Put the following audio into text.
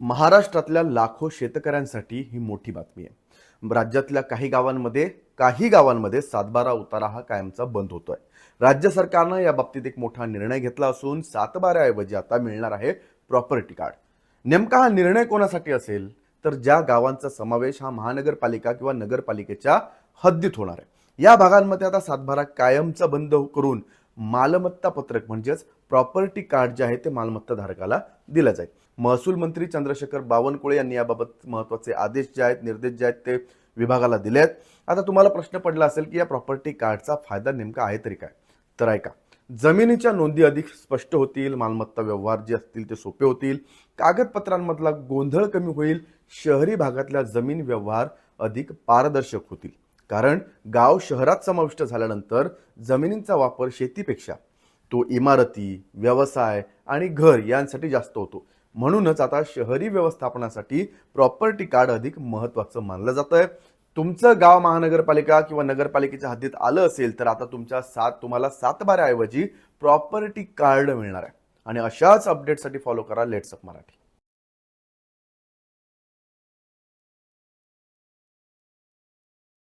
महाराष्ट्रातल्या लाखो शेतकऱ्यांसाठी ही मोठी बातमी आहे। राज्यातल्या काही गावांमध्ये सातबारा उतारा हा कायमचा बंद होतोय। राज्य सरकारनं या बाबतीत एक मोठा निर्णय घेतला असून सातबाऱ्याऐवजी आता मिळणार आहे प्रॉपर्टी कार्ड। नेमका हा निर्णय कोणासाठी असेल तर ज्या गावांचा समावेश हा महानगरपालिका किंवा नगरपालिकेच्या हद्दीत होणार आहे या भागांमध्ये आता सातबारा कायमचा बंद करून मालमत्ता पत्रक म्हणजेच प्रॉपर्टी कार्ड जे आहे ते मालमत्ता धारकाला दिलं जाईल। महसूल मंत्री चंद्रशेखर बावनकुळे यांनी याबाबत महत्त्वाचे आदेश जे आहेत निर्देश जे आहेत ते विभागाला दिले आहेत। आता तुम्हाला प्रश्न पडला असेल की या प्रॉपर्टी कार्डचा फायदा नेमका आहे तरी काय, तर ऐका। जमिनीच्या नोंदी अधिक स्पष्ट होतील, मालमत्ता व्यवहार जे असतील ते सोपे होतील, कागदपत्रांमधला गोंधळ कमी होईल, शहरी भागातल्या जमीन व्यवहार अधिक पारदर्शक होतील। कारण गाव शहरात समाविष्ट झाल्यानंतर जमिनींचा वापर शेतीपेक्षा तो इमारती, व्यवसाय आणि घर यांसाठी जास्त होतो। म्हणूनच आता शहरी व्यवस्थापनासाठी प्रॉपर्टी कार्ड अधिक महत्त्वाचं मानलं जातंय। तुमचं गाव महानगरपालिका किंवा नगरपालिकेच्या हद्दीत आलं असेल तर आता तुम्हाला सातबाऱ्याऐवजी प्रॉपर्टी कार्ड मिळणार आहे। आणि अशाच अपडेटसाठी फॉलो करा लेट्स अप मराठी।